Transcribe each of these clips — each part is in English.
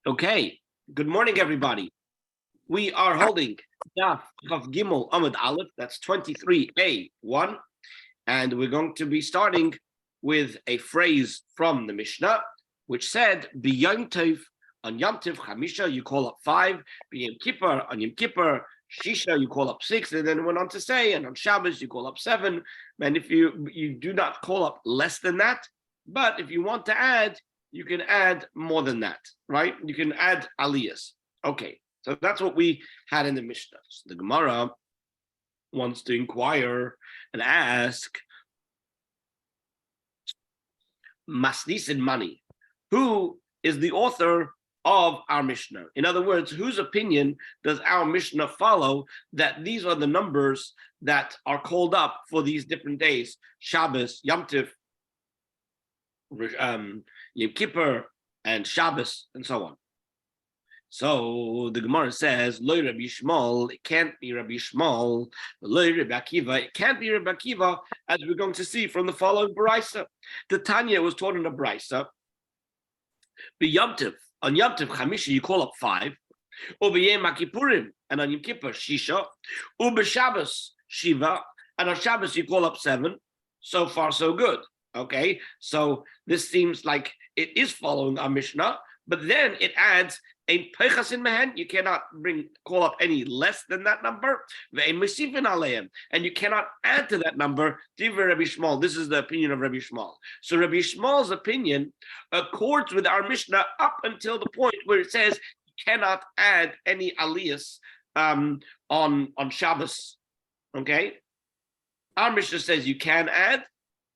Okay, good morning, everybody. We are holding Daf Chav Gimel Amud Aleph, that's 23a1, and we're going to be starting with a phrase from the Mishnah, which said, B'Yom Tov, on Yom Tov Chamisha, you call up 5, B'Yom Kippur, on Yom Kippur, Shisha, you call up 6, and then went on to say, and on Shabbos, you call up 7, and if you do not call up less than that, but if you want to add, you can add more than that, right? You can add aliyahs. Okay, so that's what we had in the Mishnah. So the Gemara wants to inquire and ask, Masnis and Mani, who is the author of our Mishnah? In other words, whose opinion does our Mishnah follow that these are the numbers that are called up for these different days, Shabbos, Yom Tov, Yom Kippur, and Shabbos, and so on. So the Gemara says, Lo Rabbi Shmuel, it can't be Rabbi Shmuel. Lo Rabbi Akiva, it can't be Rabbi Akiva, as we're going to see from the following Baraisa. The Tanya was taught in a Baraisa. Yom Tov, on Yom Tov Chamisha, you call up 5. Yom Kippurim, and on Yom Kippur, Shisha. Shabbos, Shiva, and on Shabbos, you call up 7. So far, so good. Okay, so this seems like it is following our Mishnah, but then it adds a peichas in mehen. You cannot call up any less than that number, and you cannot add to that number. Rabbi Shmuel. This is the opinion of Rabbi Shmuel. So Rabbi Shmuel's opinion accords with our Mishnah up until the point where it says you cannot add any aliyahs on Shabbos. Okay, our Mishnah says you can add.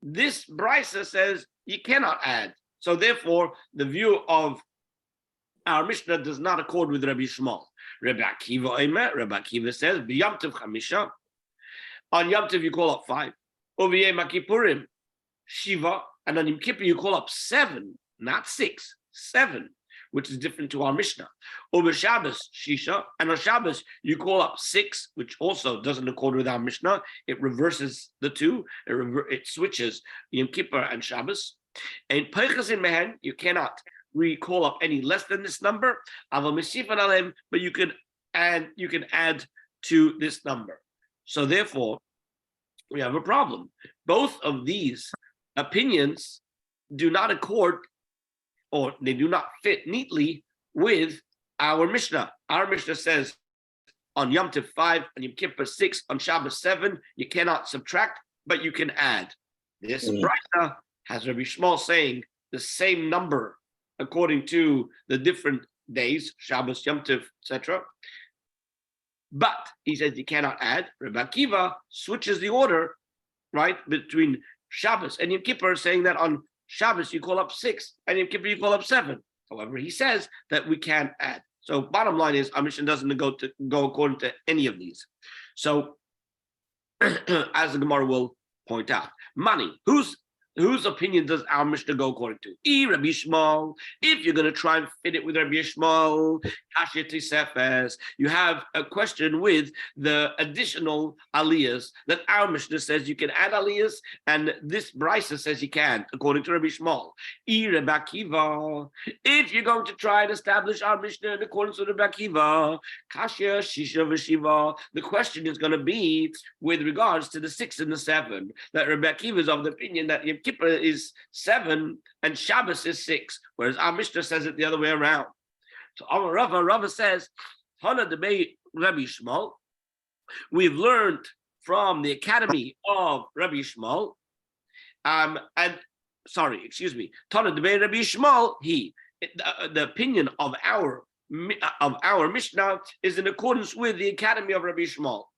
This Brisa says you cannot add. So therefore, the view of our Mishnah does not accord with Rabbi Shmuel. Rabbi Akiva says, B'Yom Tov Chamisha, on Yom Tov you call up 5. Yom Kippurim, Shiva, and on Yom Kippur you call up 7, not 6, 7, which is different to our Mishnah. Shabbos, Shisha, and on Shabbos you call up 6, which also doesn't accord with our Mishnah. It reverses the two. It switches Yom Kippur and Shabbos. And Peichas in Mehen, you cannot recall up any less than this number. But you can add to this number. So therefore, we have a problem. Both of these opinions do not accord, or they do not fit neatly with our Mishnah. Our Mishnah says on Yom Tov 5, on Yom Kippur 6, on Shabbos 7, you cannot subtract, but you can add. This Brisa has Rabbi Shmuel saying the same number according to the different days, Shabbos, Yom Tov, etc. But he says you cannot add. Rabbi Akiva switches the order, right, between Shabbos and Yom Kippur, saying that on Shabbos you call up 6, and Yom Kippur you call up 7. However, he says that we can add. So bottom line is our Mishnah doesn't go according to any of these. So as the Gemara will point out, Mani, whose opinion does our Mishnah go according to? Rabbi Shmuel. If you're going to try and fit it with Rabbi Shmuel, you have a question with the additional aliyahs that our Mishnah says you can add aliyahs, and this Brisa says you can't, according to Rabbi Shmuel. Rabbi Akiva. If you're going to try and establish our Mishnah in accordance with Rabbi Akiva, Kashya, Shisha, Veshiva, the question is going to be with regards to the 6 and the 7. That Rabbi Akiva is of the opinion that Yom Kippur is 7 and Shabbos is 6, whereas our Mishnah says it the other way around. So Rava says, Hana debei Rabbi Shmuel. We've learned from the academy of Rabbi Shmuel, Tana debei Rabbi Shmuel. The opinion of our Mishnah is in accordance with the academy of Rabbi Shmuel.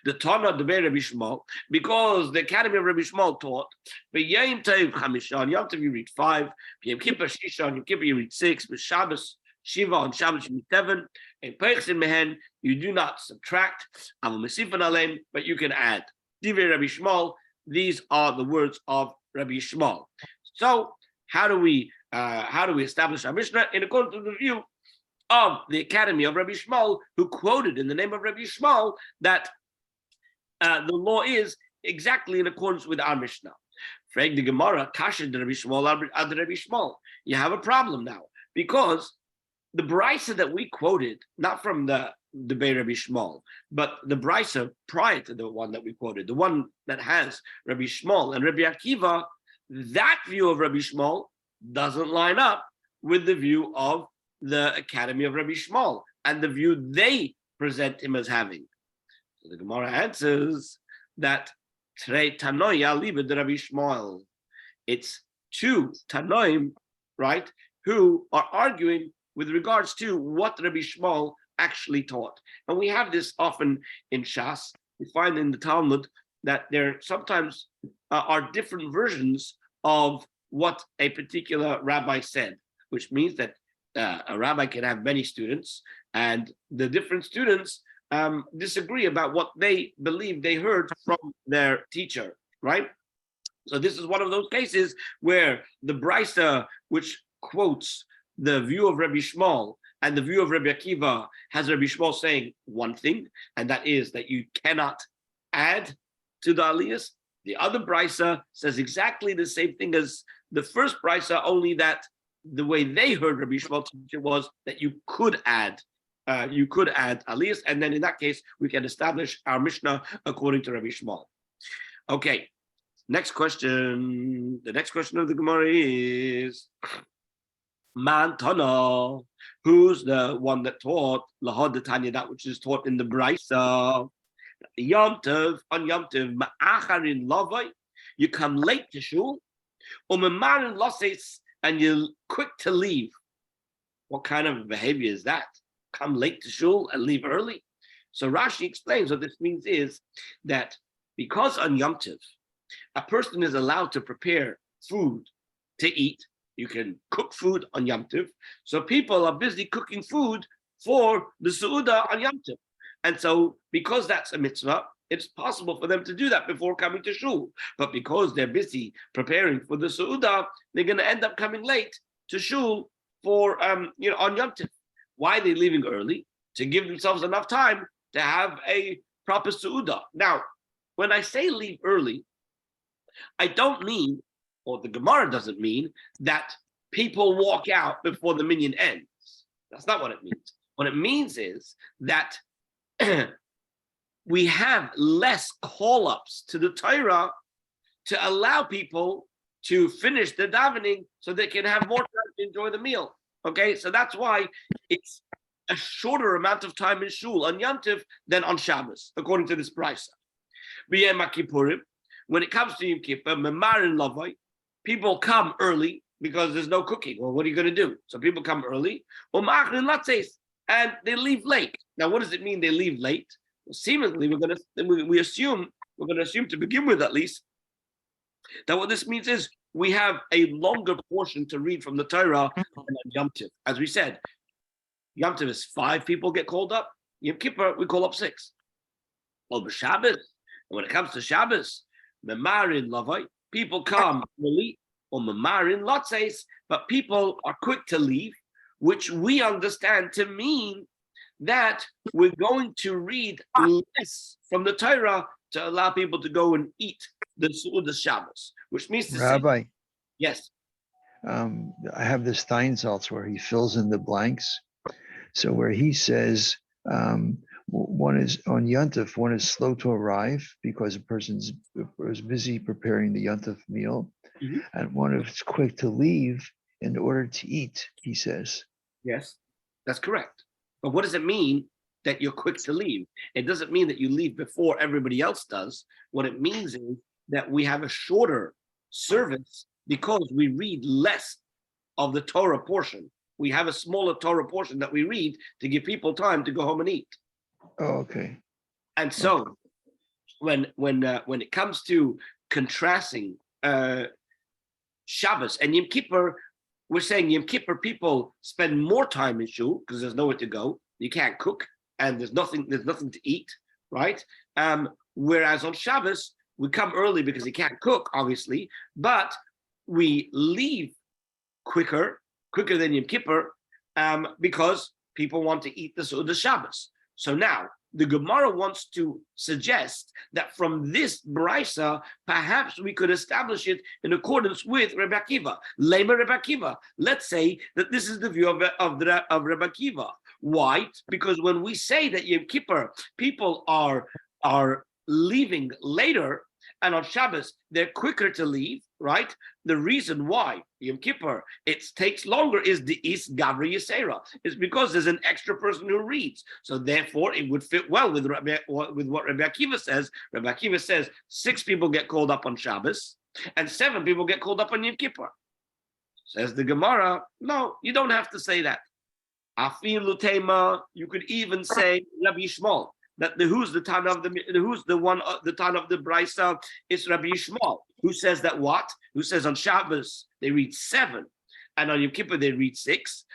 The Tana debei Rabbi Shmuel, because the academy of Rabbi Shmuel taught, B'Yom Tov Chamisha, on Yom Tov you read 5, Yom Kippur Shisha, on Yom Kippur you read 6, with Shabbos Shiva, on Shabbos you read 7, and Peichas in Mehen you do not subtract, but you can add. Divrei Rabbi Shmuel, these are the words of Rabbi Shmuel. So how do we establish our Mishnah? In accordance with the view of the academy of Rabbi Shmuel, who quoted in the name of Rabbi Shmuel that the law is exactly in accordance with our Mishnah. Frag the Gemara, Kasha de Rabbi Shmuel ad Rabbi Shmuel. You have a problem now, because the brisa that we quoted, not from the Bei Rabbi Shmuel, but the brisa prior to the one that we quoted, the one that has Rabbi Shmuel and Rabbi Akiva, that view of Rabbi Shmuel doesn't line up with the view of the Academy of Rabbi Shmuel and the view they present him as having. So the Gemara answers that Trei Tanoia libe de Rabbi Shmuel. It's two Tanoim, right, who are arguing with regards to what Rabbi Shmuel actually taught. And we have this often in Shas. We find in the Talmud that there sometimes are different versions of what a particular rabbi said, which means that a rabbi can have many students, and the different students disagree about what they believe they heard from their teacher, right? So this is one of those cases where the brisa, which quotes the view of Rabbi Shmuel and the view of Rabbi Akiva, has Rabbi Shmuel saying one thing, and that is that you cannot add to the aliyahs. The other brisa says exactly the same thing as the first brisa, only that the way they heard Rabbi Shmuel teach it was that you could add aliyahs, and then in that case we can establish our Mishnah according to Rabbi Shmuel. Okay, next question. The next question of the Gemara is Man Tana, who's the one that taught Lahod the Tanya, that which is taught in the Brisa. Yom Tov, on Yom Tov, Ma'acharin Lavai, you come late to shul, or Memarin Losses, and you're quick to leave. What kind of behavior is that? Come late to shul and leave early? So Rashi explains what this means is that because on Yom Tov, a person is allowed to prepare food to eat. You can cook food on Yom Tov. So people are busy cooking food for the Su'udah on Yom Tov. And so because that's a mitzvah, it's possible for them to do that before coming to shul. But because they're busy preparing for the Su'udah, they're going to end up coming late to shul for on Yom Tov. Why are they leaving early? To give themselves enough time to have a proper Su'udah. Now, when I say leave early, I don't mean, or the Gemara doesn't mean, that people walk out before the minyan ends. That's not what it means. What it means is that we have less call-ups to the Torah to allow people to finish the davening so they can have more time to enjoy the meal. Okay, so that's why it's a shorter amount of time in shul on Yom Tov than on Shabbos, according to this brisa. B'yom Kippurim, when it comes to Yom Kippur, Memarin Lavai, people come early because there's no cooking. Well, what are you going to do? So people come early, and they leave late. Now, what does it mean they leave late? Well, seemingly, we're going to assume to begin with at least that what this means is we have a longer portion to read from the Torah on Yom Tov. As we said, Yom Tov is 5 people get called up. Yom Kippur, we call up 6. Well, but Shabbos, and when it comes to Shabbos, Memarin Lavai, people come early, or Memarin Lotzeis, but people are quick to leave, which we understand to mean that we're going to read less from the Torah to allow people to go and eat the Su'udah Shabbos, which means to Rabbi, say, yes. I have this Steinsaltz where he fills in the blanks. So where he says one is on Yontif, one is slow to arrive because a person's is busy preparing the Yontif meal, and one is quick to leave in order to eat, he says. Yes, that's correct. But what does it mean that you're quick to leave? It doesn't mean that you leave before everybody else does. What it means is that we have a shorter service because we read less of the Torah portion. We have a smaller Torah portion that we read to give people time to go home and eat. Oh, okay. And so when it comes to contrasting Shabbos and Yom Kippur, we're saying Yom Kippur people spend more time in shul because there's nowhere to go. You can't cook and there's nothing to eat, right? Whereas on Shabbos, we come early because you can't cook, obviously, but we leave quicker than Yom Kippur because people want to eat the Shabbos. So now, the Gemara wants to suggest that from this brisa, perhaps we could establish it in accordance with Rebbe Akiva. Lema Rebbe Akiva. Let's say that this is the view of Rebbe Akiva. Why? Because when we say that Yom Kippur, people are leaving later, and on Shabbos they're quicker to leave, right? The reason why Yom Kippur it takes longer is the Is Gavri Yisera. It's because there's an extra person who reads. So therefore, it would fit well with what Rebbe Akiva says. Rebbe Akiva says 6 people get called up on Shabbos, and 7 people get called up on Yom Kippur. Says the Gemara, no, you don't have to say that. Afilu Tema, you could even say Rabbi Yishmael. That who's the Tan of the Tan of the Brisa is Rabbi Yishmael, who says that what? Who says on Shabbos they read 7, and on Yom Kippur they read 6.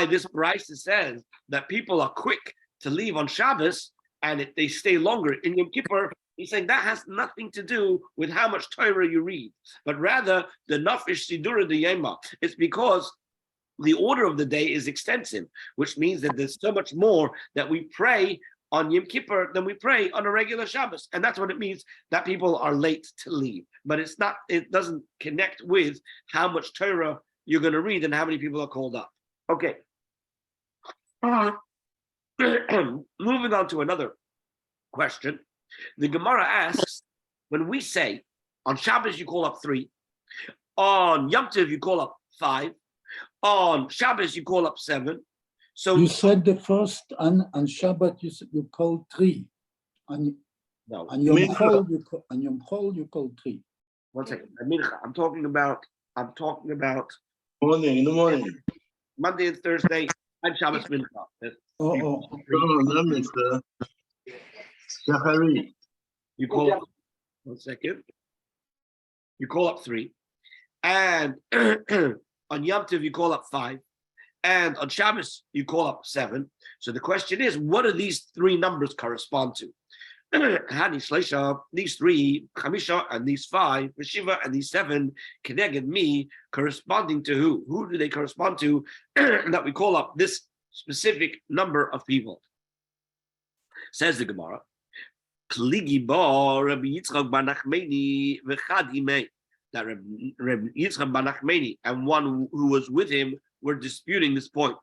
This Brisa says that people are quick to leave on Shabbos and they stay longer in Yom Kippur. He's saying that has nothing to do with how much Torah you read, but rather the Nafish Sidura de Yema. It's because the order of the day is extensive, which means that there's so much more that we pray on Yom Kippur than we pray on a regular Shabbos. And that's what it means that people are late to leave. But it doesn't connect with how much Torah you're going to read and how many people are called up. Okay. Moving on to another question. The Gemara asks, when we say on Shabbos you call up 3, on Yom Tov you call up 5, on Shabbos you call up 7. So you said the first on Shabbat you call 3. On Yom Chol you call 3. 1 second. I'm talking about Morning, in the morning. Monday and Thursday and Shabbos Mincha. No, Mr. Shachari. You call up 1 second. You call up 3, and on Yom Tov you call up 5. And on Shabbos, you call up 7. So the question is, what do these 3 numbers correspond to? These 3, Chamisha, and these 5, Shiva, and these 7, Keneged me, corresponding to who? Who do they correspond to that we call up this specific number of people? Says the Gemara, Kligi ba Rabbi Yitzchok bar Nachmani v'chad imei. That Rabbi Yitzchok bar Nachmani and one who was with him were disputing this point.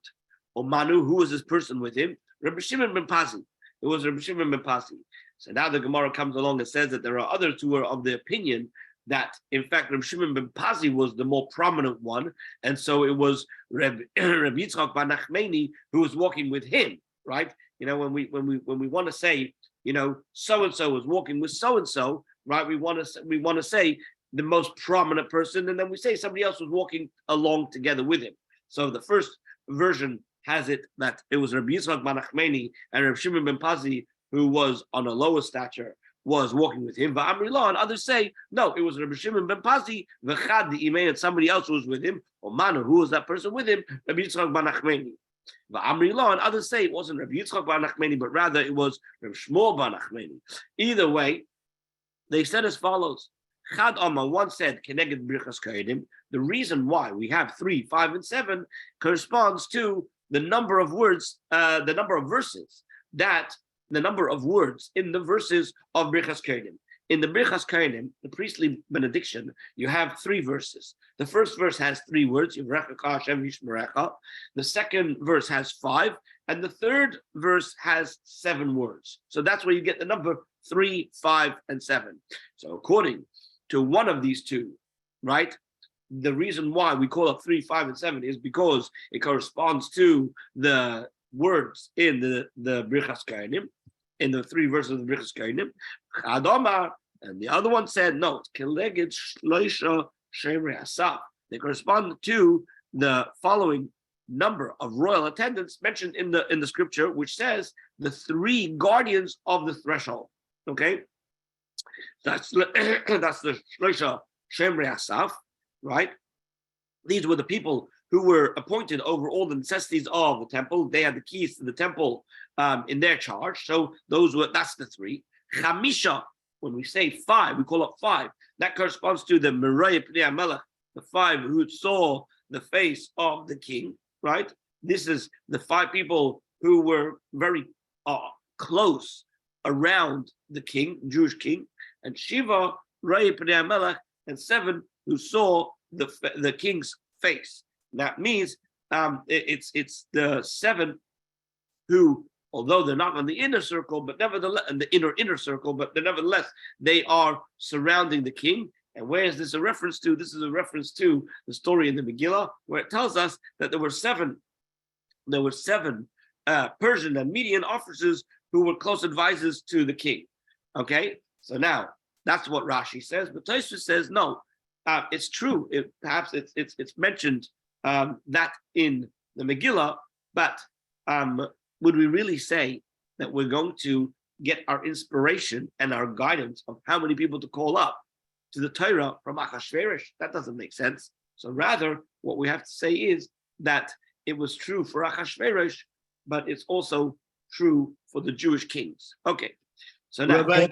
Omanu, who was this person with him? Rabbi Shimon ben Pazi. It was Rabbi Shimon ben Pazi. So now the Gemara comes along and says that there are others who are of the opinion that, in fact, Rabbi Shimon ben Pazi was the more prominent one, and so it was Rabbi Yitzchok bar Nachmani who was walking with him, right? You know, when we want to say, you know, so and so was walking with so and so, right? We want to say the most prominent person, and then we say somebody else was walking along together with him. So the first version has it that it was Rabbi Yitzchok bar Nachmani and Rabbi Shimon ben Pazi, who was on a lower stature, was walking with him. Va'amri and others say, no, it was Rabbi Shimon ben Pazi, v'chad imei, and somebody else was with him. Or Manu, who was that person with him? Rabbi Yitzchok bar Nachmani. Va'amri and others say it wasn't Rabbi Yitzchok bar Nachmani, but rather it was Rabbi Shmuel bar Nachmani. Either way, they said as follows. Chad Amar, one said, Keneged Birchas Kohanim. The reason why we have 3, 5, and 7 corresponds to the number of words, the number of verses the number of words in the verses of Birchas Kohanim. In the Birchas Kohanim, the priestly benediction, you have 3 verses. The first verse has 3 words, Yivrechecha Hashem Yishmerecha. The second verse has 5, and the third verse has 7 words. So that's where you get the number 3, 5, and 7. So according to one of these 2, right? The reason why we call up 3, 5, and 7 is because it corresponds to the words in the Birchas Kohanim, in the 3 verses of the Birchas Kohanim. Chad and the other one said, no, it's Keleged Shloisha Shevrei Asaf. They correspond to the following number of royal attendants mentioned in the scripture, which says the 3 guardians of the threshold. Okay, that's the Shloisha Shevrei Asaf, right? These were the people who were appointed over all the necessities of the temple. They had the keys to the temple in their charge. So that's the 3. Chamisha, when we say 5, we call up 5. That corresponds to the Merayah Pnei HaMelech, the 5 who saw the face of the king, right? This is the 5 people who were very close around the king, Jewish king, and Shiva, Rei Pnei Melech, and 7 who saw the king's face. That means it's the 7 who, although they're not on the inner circle, but nevertheless, in the inner circle, but nevertheless, they are surrounding the king. And where is this a reference to? This is a reference to the story in the Megillah, where it tells us that there were seven Persian and Median officers who were close advisors to the king. Okay, so now that's what Rashi says, but Tosfos says no. It's true. Perhaps it's mentioned that in the Megillah, but would we really say that we're going to get our inspiration and our guidance of how many people to call up to the Torah from Achashverosh? That doesn't make sense. So rather, what we have to say is that it was true for Achashverosh, but it's also true for the Jewish kings. Okay, so now, Rabbi,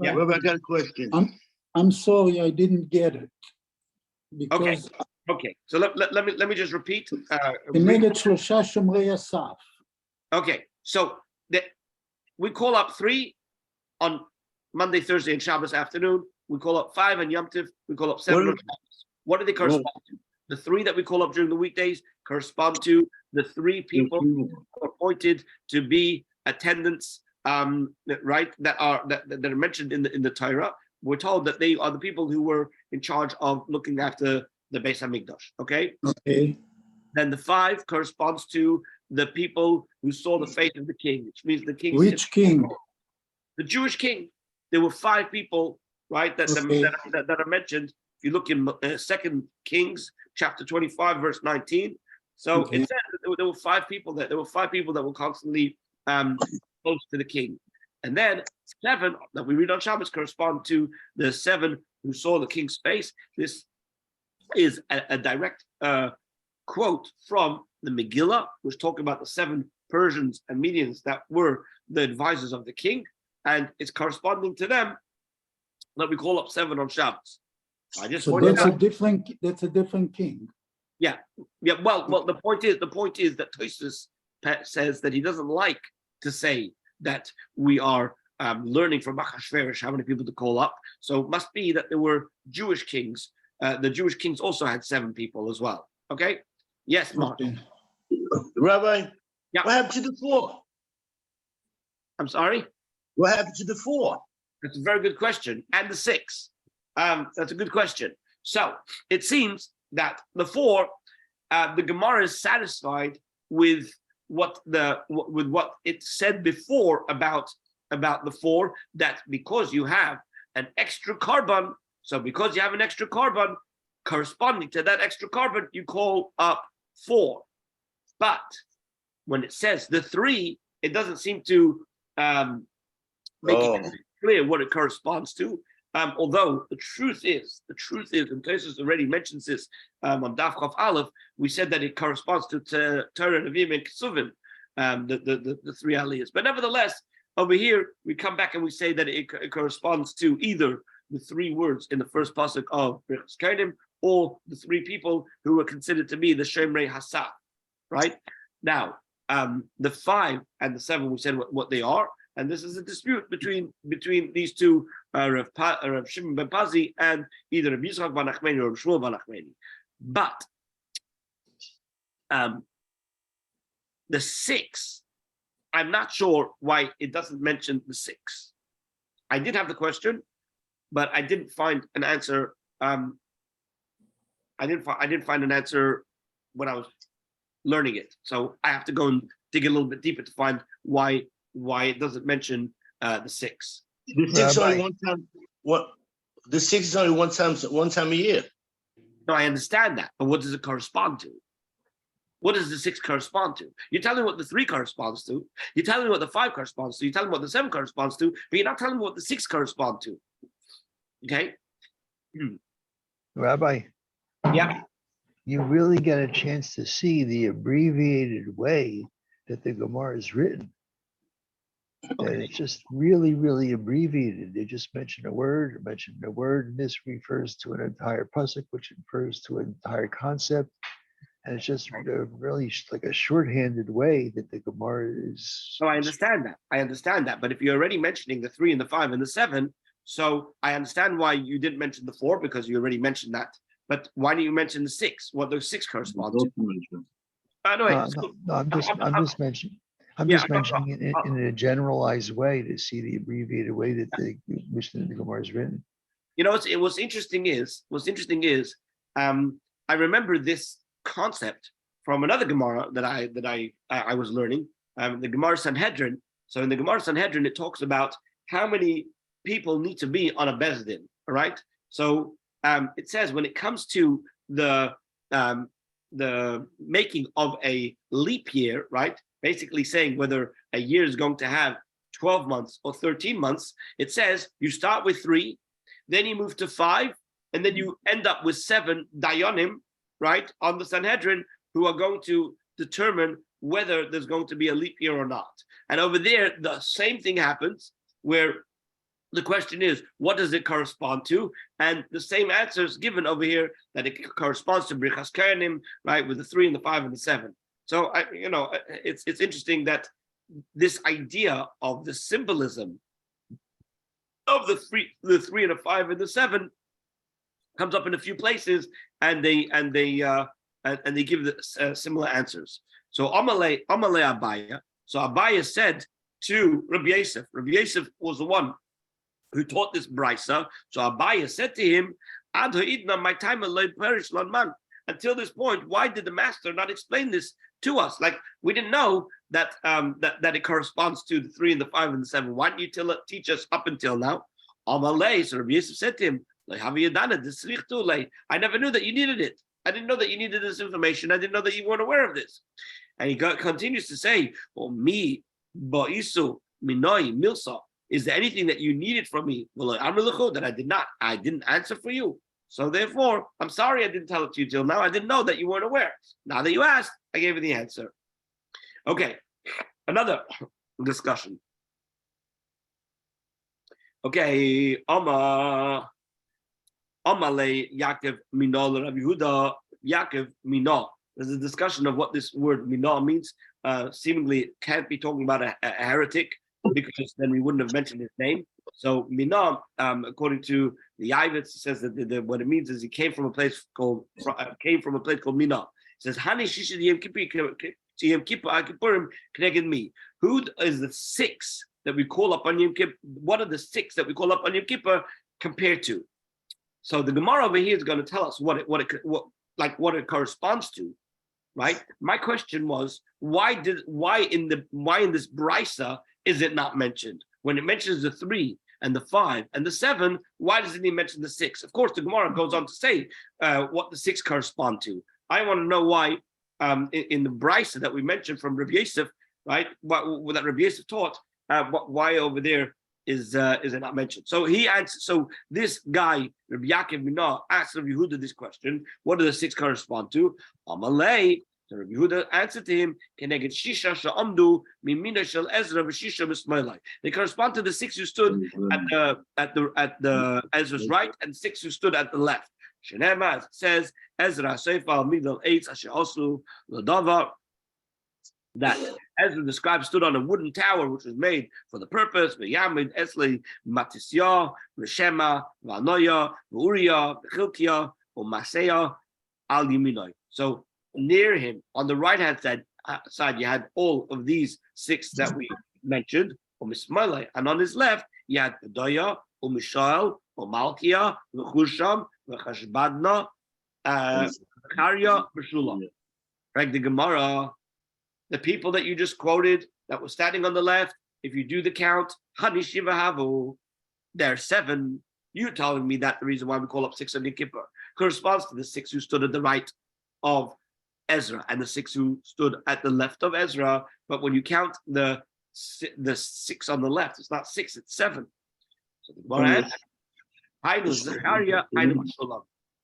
Yeah. Rabbi, I got a question. I'm sorry, I didn't get it. Because okay. So let me just repeat. כנגד 3 שומרי הסף. Okay, so we call up 3 on Monday, Thursday, and Shabbos afternoon. We call up 5 on Yom Tov. We call up 7 on Shabbos. What do they correspond to? The 3 that we call up during the weekdays correspond to the 3 people who are appointed to be attendants, right? That are mentioned in the Torah. We're told that they are the people who were in charge of looking after the Beis Hamikdash. Okay. Okay. Then the 5 corresponds to the people who saw the face of the king, which means the king. Which king? The Jewish king. There were 5 people, right, that are mentioned. If you look in 2 Kings chapter 25, verse 19. So it says that there were 5 people that there were 5 people that were constantly close to the king. And then 7 that we read on Shabbos correspond to the 7 who saw the king's face. This is a direct quote from the Megillah, which talking about the 7 Persians and Medians that were the advisors of the king, and it's corresponding to them that we call up 7 on Shabbos. I just So that's a different king. Yeah. Well, the point is that Tosfos says that he doesn't like to say that we are learning from Achashverosh how many people to call up. So it must be that there were Jewish kings. The Jewish kings also had 7 people as well. Okay. Yes, Mark. Okay. Rabbi, Yeah. what happened to the 4? I'm sorry. What happened to the 4? That's a very good question. And the 6. That's a good question. So it seems that the 4, the Gemara is satisfied with what it said before about the 4, that because you have an extra carbon, so because you have an extra carbon corresponding to that extra carbon, you call up 4. But when it says the 3, it doesn't seem to make it clear what it corresponds to. Although the truth is, and Tosfos already mentions this on Daf Chof Aleph, we said that it corresponds to Torah, Nevi'im, and Kesuvim, the 3 aliyahs. But nevertheless, over here we come back and we say that it corresponds to either the 3 words in the first pasuk of Birchas Kohanim, or the 3 people who were considered to be the Shomrei Hasaf. Right now, the 5 and the 7, we said what they are. And this is a dispute between these 2, Rav Shimon ben Pazi and either Rav Yitzchok ben Nachmani or Rav Shmuel ben Nachmani. But the 6, I'm not sure why it doesn't mention the 6. I did have the question, but I didn't find an answer. I didn't find an answer when I was learning it. So I have to go and dig a little bit deeper to find why it doesn't mention the 6. The 6 only one time. What? The 6 is only one time a year. No, I understand that, but what does it correspond to? What does the 6 correspond to? You're telling me what the 3 corresponds to. You're telling me what the 5 corresponds to. You're telling me what the 7 corresponds to, but you're not telling me what the 6 correspond to. Okay? Rabbi. Yeah. You really get a chance to see the abbreviated way that the Gemara is written. Okay. And it's just really, really abbreviated. They just mention a word, and this refers to an entire pasuk, which refers to an entire concept. And it's just really like a shorthanded way that the Gemara is. So I understand that. I understand that. But if you're already mentioning the 3 and the 5 and the 7, so I understand why you didn't mention the 4 because you already mentioned that. But why do you mention the 6? What those 6 correspond to? I'm just mentioning. I'm just mentioning it in a generalized way to see the abbreviated way that the Mishnah in the Gemara is written. You know, what's interesting is I remember this concept from another Gemara that I was learning, the Gemara Sanhedrin. So in the Gemara Sanhedrin, it talks about how many people need to be on a Bezdin. All right. So it says when it comes to the making of a leap year, right? Basically saying whether a year is going to have 12 months or 13 months, it says you start with 3, then you move to 5, and then you end up with 7 Dayanim, right, on the Sanhedrin, who are going to determine whether there's going to be a leap year or not. And over there, the same thing happens, where the question is, what does it correspond to? And the same answer is given over here, that it corresponds to Brichas Kohanim, right, with the 3 and the 5 and the 7. So, it's interesting that this idea of the symbolism of the 3 and the 5 and the 7 comes up in a few places, and they give the similar answers. So Amalei Abaya. So Abaya said to Rabbi Yosef. Rabbi Yosef was the one who taught this brisa. So Abaya said to him, Ad ha'idna, my time perish man. Until this point, why did the master not explain this to us? Like, we didn't know that that it corresponds to the 3 and the 5 and the 7. Why didn't you teach us up until now? Amalei. So Rabbi Yosef said to him, I never knew that you needed it. I didn't know that you needed this information. I didn't know that you weren't aware of this. And he continues to say, me, ba'isu, minoi, milsa. Is there anything that you needed from me? Well, that I did not. I didn't answer for you. So therefore, I'm sorry I didn't tell it to you till now. I didn't know that you weren't aware. Now that you asked, I gave you the answer. Okay, another discussion. Okay, Amale Yaakov Minol Rabbi Yehuda Yaakov Minol. There's a discussion of what this word Minol means. Seemingly, it can't be talking about a heretic, because then we wouldn't have mentioned his name. So Minol, according to the Yavitz, says that what it means is he came from a place called Minol. It says Hani Shishid Yom Kippurim Kneged me. Who is the 6 that we call up on Yom Kippur? What are the 6 that we call up on Yom Kippur compared to? So the Gemara over here is going to tell us what it corresponds to, right? My question was, why in this brisa is it not mentioned? When it mentions the 3 and the 5 and the 7, why doesn't he mention the 6? Of course, the Gemara goes on to say what the 6 correspond to. I want to know why in the brisa that we mentioned from Rabbi Yosef, right? What that Rabbi Yosef taught, why over there is it not mentioned? So he answered. So this guy, Rabbi Yaakov Minah, asked Rabbi Yehuda this question: what do the 6 correspond to? Amalei. So Rabbi Yehuda answered to him, "Keneged shisha she'amdu mimina shel Ezra v'shisha b'smailai." They correspond to the 6 who stood at the Ezra's right and 6 who stood at the left. Shenema says Ezra Seifal Migdal Eitz Asher Osu L'Davar. That Ezra describes stood on a wooden tower which was made for the purpose. V'yamid Esli Matisya, Reshema, Vanoya, Uriah, Chilkiah, Umaseya, Al Yiminoi. So near him, on the right-hand side, you had all of these 6 that we mentioned, and on his left, you had Pedaya, Mishael, Malkia, Chusham, Chashbadna, Zechariah, Meshulam. Right, the Gemara, the people that you just quoted that were standing on the left, if you do the count, Hanishiva Havu, there are 7. You're telling me that the reason why we call up 6 on Yom Kippur corresponds to the 6 who stood at the right of Ezra and the 6 who stood at the left of Ezra. But when you count the 6 on the left, it's not 6, it's 7. So the Gemara adds, Zechariah, Meshulam.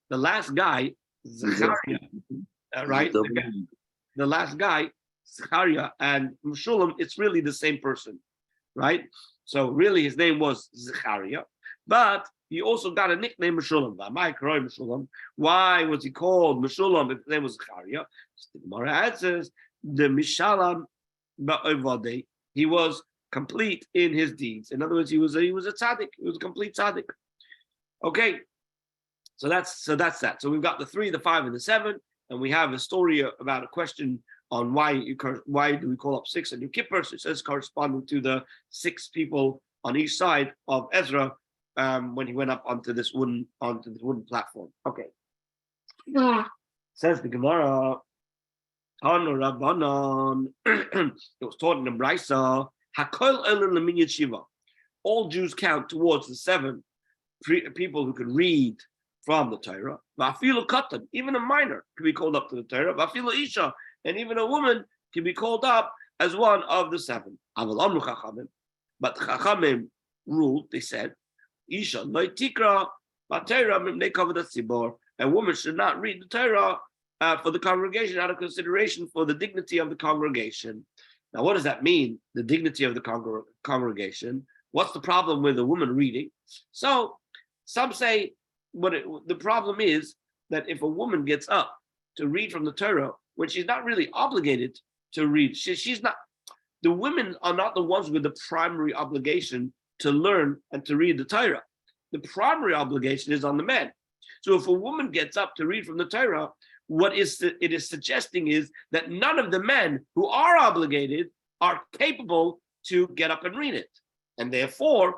The last guy, Zechariah, right? The last guy, Zechariah and Meshulam, it's really the same person, right? So really his name was Zechariah, but he also got a nickname Meshulam. Why was he called Meshulam if his name was Zechariah? The Gemara answers, the Mishalam Ba'ovadei, he was complete in his deeds. In other words, he was a tzaddik. He was a complete tzaddik. Okay, so that's that. So we've got the 3, the 5, and the 7, and we have a story about a question on why do we call up 6 on Yom Kippur? So it says corresponding to the 6 people on each side of Ezra when he went up onto this wooden platform. Okay. Says the Gemara, Tanu Rabbanan, it was taught in the Brisa, Hakol Elin Leminyan Shiva. All Jews count towards the 7 people who can read from the Torah. Vafilu Katan, even a minor can be called up to the Torah. Vafilu Isha, and even a woman can be called up as one of the 7. Aval Amru Chachamim, but Chachamim ruled, they said, Isha Lo Tikra B'Torah Mipnei Kavod HaTzibor. A woman should not read the Torah for the congregation out of consideration for the dignity of the congregation. Now, what does that mean? The dignity of the congregation. What's the problem with a woman reading? So some say the problem is that if a woman gets up to read from the Torah when she's not really obligated to read, she's not. The women are not the ones with the primary obligation to learn and to read the Torah. The primary obligation is on the men. So if a woman gets up to read from the Torah, what it is suggesting is that none of the men who are obligated are capable to get up and read it, and therefore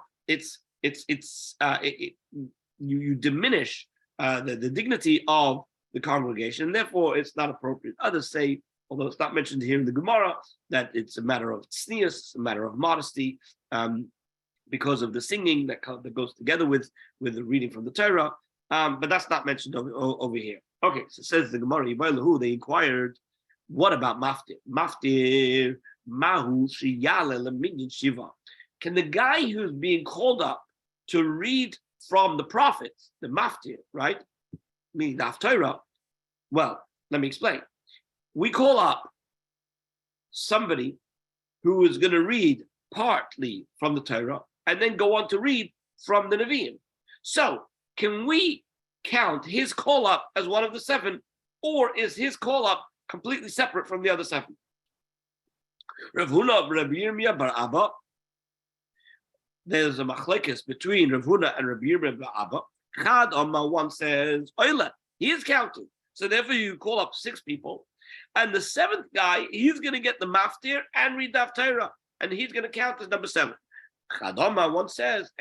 you diminish the dignity of the congregation. Therefore, it's not appropriate. Others say, although it's not mentioned here in the Gemara, that it's a matter of tznius, a matter of modesty, because of the singing that goes together with the reading from the Torah. But that's not mentioned over here. Okay, so it says the Gemara, they inquired, what about maftir? Maftir, mahu shiyale leminyan shiva. Can the guy who's being called up to read from the prophets, the maftir, right? Meaning the Haftarah. Well, let me explain. We call up somebody who is going to read partly from the Torah and then go on to read from the Nevi'im. So, can we count his call up as one of the 7, or is his call up completely separate from the other 7? Rav Huna, Rabbi Yirmiyah bar Abba. There's a machlekes between Rav Huna and Rabbi Yirmiyah bar Abba. Chad Amma, one says, Oila, he is counting. So therefore you call up 6 people, and the 7th guy, he's going to get the maftir and read the Haftarah, and he's going to count as number 7. Chadoma one says,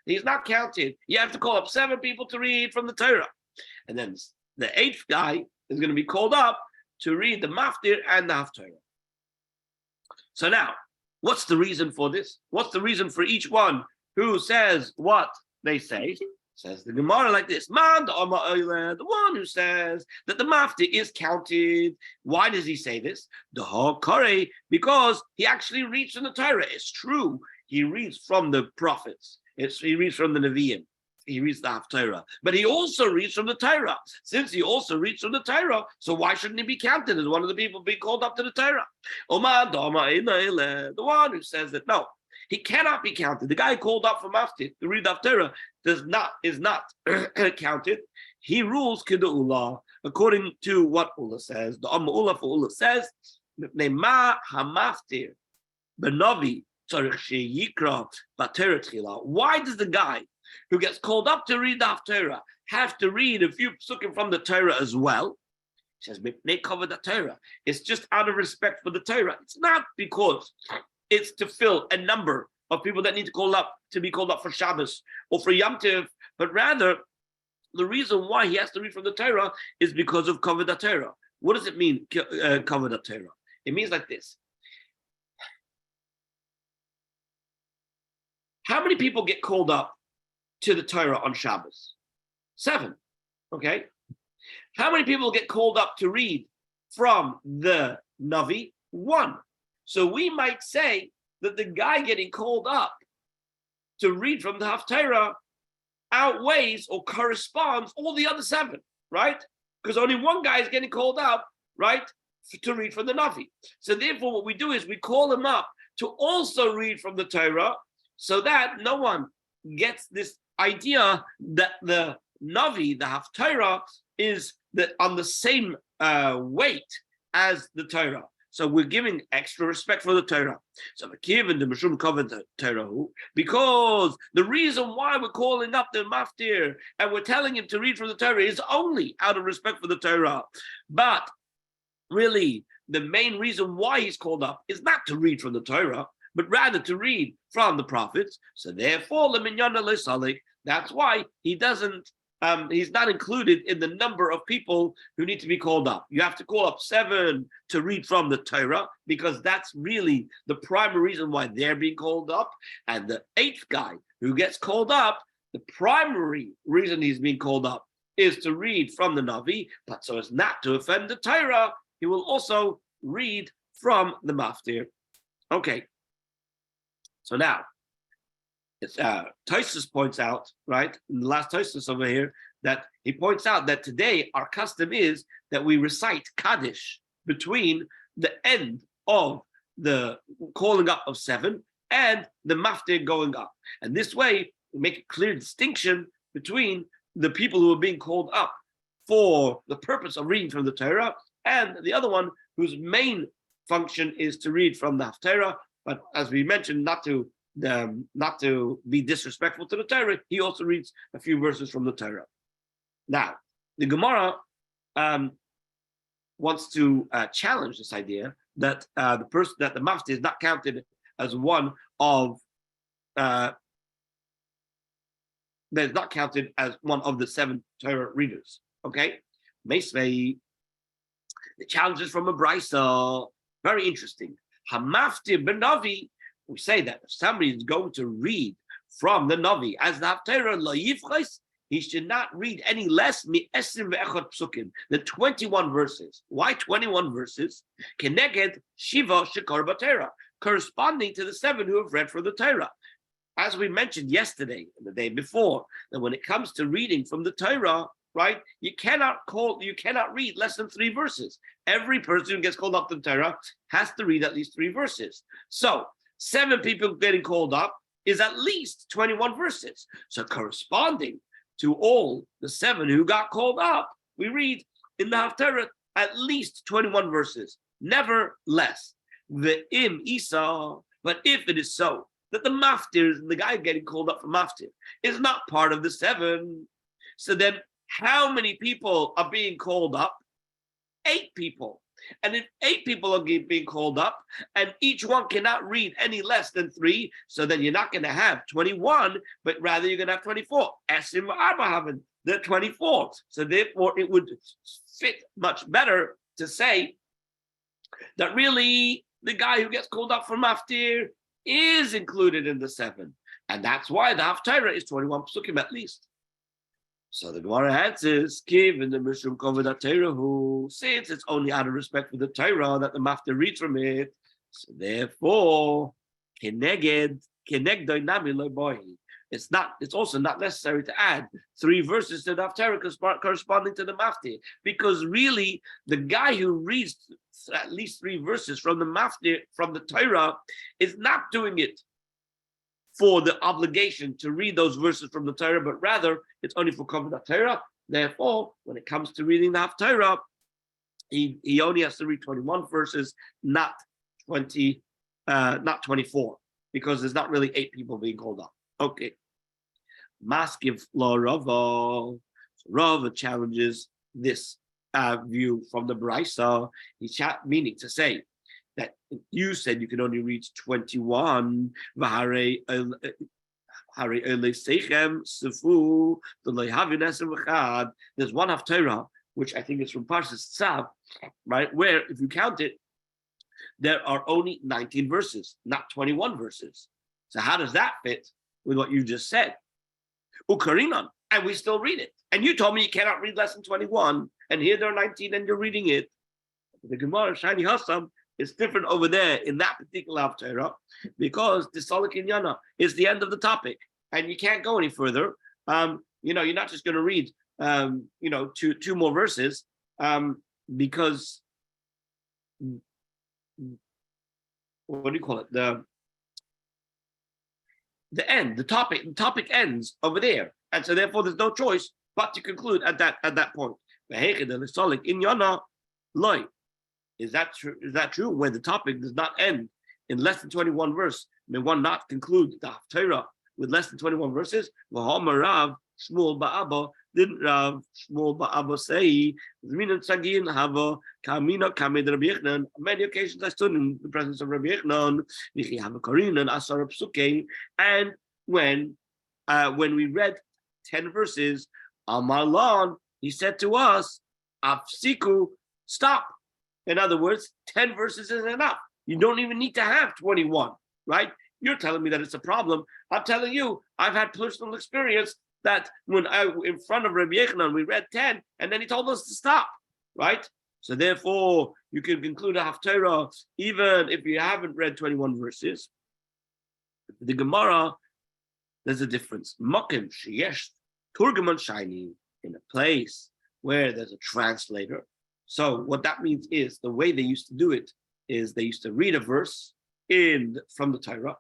he's not counted. You have to call up 7 people to read from the Torah. And then the 8th guy is going to be called up to read the maftir and the Haftarah. So now, what's the reason for this? What's the reason for each one who says what they say? Says the Gemara like this: the one who says that the maftir is counted. Why does he say this? Because he actually reads from the Torah. It's true. He reads from the prophets. He reads from the Nevi'im. He reads the Haftarah. But he also reads from the Torah. Since he also reads from the Torah, so why shouldn't he be counted as one of the people being called up to the Torah? The one who says that no, he cannot be counted. The guy called up from Maftir to read the Haftarah is not counted. He rules Kid'Ullah according to what Ullah says. The Ullah for Ullah says, "Nema hamaftir b'navi." Why does the guy who gets called up to read the Haftarah have to read a few psukim from the Torah as well? He says, it's just out of respect for the Torah. It's not because it's to fill a number of people that need to be called up for Shabbos or for Yom Tov, but rather the reason why he has to read from the Torah is because of Kavod HaTorah. What does it mean, Kavod HaTorah? It means like this. How many people get called up to the Torah on Shabbos? 7, okay? How many people get called up to read from the Navi? 1. So we might say that the guy getting called up to read from the Haftarah outweighs or corresponds all the other 7, right? Because only one guy is getting called up, right, to read from the Navi. So therefore what we do is we call him up to also read from the Torah, so that no one gets this idea that the Navi, the Haftarah, is on the same weight as the Torah. So we're giving extra respect for the Torah. So the Kivin, the Mishum covered the Torah, because the reason why we're calling up the Maftir and we're telling him to read from the Torah is only out of respect for the Torah. But really, the main reason why he's called up is not to read from the Torah, but rather to read from the prophets. So therefore, that's why he doesn't. He's not included in the number of people who need to be called up. You have to call up 7 to read from the Torah, because that's really the primary reason why they're being called up. And the 8th guy who gets called up, the primary reason he's being called up is to read from the Navi, but so as not to offend the Torah, he will also read from the Maftir. Okay. So now, Tosfos points out, right, in the last Tosfos over here, that he points out that today our custom is that we recite Kaddish between the end of the calling up of 7 and the Maftir going up. And this way, we make a clear distinction between the people who are being called up for the purpose of reading from the Torah and the other one whose main function is to read from the Haftarah. But as we mentioned, not to be disrespectful to the Torah, he also reads a few verses from the Torah. Now, the Gemara wants to challenge this idea that the Maftir is not counted as one of that is not counted as one of the 7 Torah readers. Okay, Meisvei, the challenge is from a brisa, very interesting. Hamaftir benavi. We say that if somebody is going to read from the Navi as the Haftarah lo yifchos, he should not read any less than 21 verses. Why 21 verses? Keneged shiva shekar b'Torah, corresponding to the 7 who have read for the Torah. As we mentioned yesterday and the day before, that when it comes to reading from the Torah, right, you cannot read less than 3 verses. Every person who gets called up to the Torah has to read at least 3 verses. So 7 people getting called up is at least 21 verses. So corresponding to all the 7 who got called up, we read in the Haftarah at least 21 verses, never less. The im Isa, but if it is so that the Maftir, the guy getting called up for Maftir, is not part of the 7, so then how many people are being called up? 8 people. And if 8 people are being called up, and each one cannot read any less than 3, so then you're not going to have 21, but rather you're going to have 24. Esim v'arba, the 24. So therefore, it would fit much better to say that really the guy who gets called up for Maftir is included in the 7. And that's why the Haftarah is 21 psukim at least. So the Gemara answers, given the Mishum Kovedat Torah, since it's only out of respect for the Torah that the Maftir reads from it, so therefore, it's also not necessary to add 3 verses to the Haftarah corresponding to the Maftir, because really the guy who reads at least 3 verses from the Maftir, from the Torah, is not doing it for the obligation to read those verses from the Torah, but rather it's only for Kovedat Torah. Therefore, when it comes to reading the Haftarah, he only has to read 21 verses, not 24, because there's not really 8 people being called up. Okay. Maskiv law Rava. Rava challenges this view from the Brisa. Meaning to say that you said you can only read 21. There's one Haftarah, which I think is from Parshas Tzav, right? Where if you count it, there are only 19 verses, not 21 verses. So how does that fit with what you just said? Ukarinan, and we still read it. And you told me you cannot read less than 21, and here there are 19 and you're reading it. The Gemara, Shani Hassam, is different over there in that particular Haftarah, because the Salik Inyana is the end of the topic, and you can't go any further. You're not just going to read, two more verses, because what do you call it? the end, the topic ends over there. And so therefore there's no choice but to conclude at that point. Is that true? Is that true? When the topic does not end in less than 21 verse, may one not conclude the Haftarah with less than 21 verses? Rav Shmuel Ba'aba, didn't Rav Shmuel Ba'aba say, many occasions I stood in the presence of Rabbi Yochanan, and when we read 10 verses, Amarlan, he said to us, Afsiku, stop. In other words, 10 verses is enough. You don't even need to have 21, right? You're telling me that it's a problem. I'm telling you, I've had personal experience that when in front of Rabbi Yochanan, we read 10, and then he told us to stop, right? So therefore, you can conclude a Haftarah even if you haven't read 21 verses. The Gemara, there's a difference. Makim sheyesh turgaman shiny, in a place where there's a translator. So what that means is the way they used to do it is they used to read a verse from the Torah,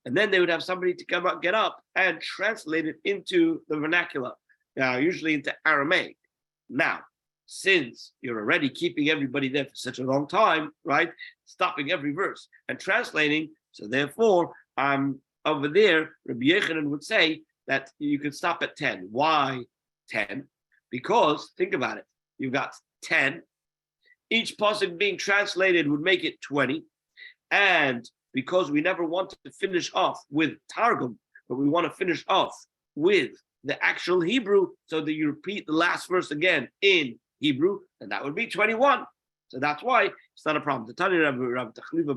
and then they would have somebody to get up and translate it into the vernacular, usually into Aramaic. Now, since you're already keeping everybody there for such a long time, right, stopping every verse and translating, so therefore, over there, Rabbi Yochanan would say that you could stop at 10. Why 10? Because, think about it, you've got 10. Each pasuk being translated would make it 20. And because we never want to finish off with Targum, but we want to finish off with the actual Hebrew, so that you repeat the last verse again in Hebrew, and that would be 21. So that's why it's not a problem. The Tanya Rav Tachlifa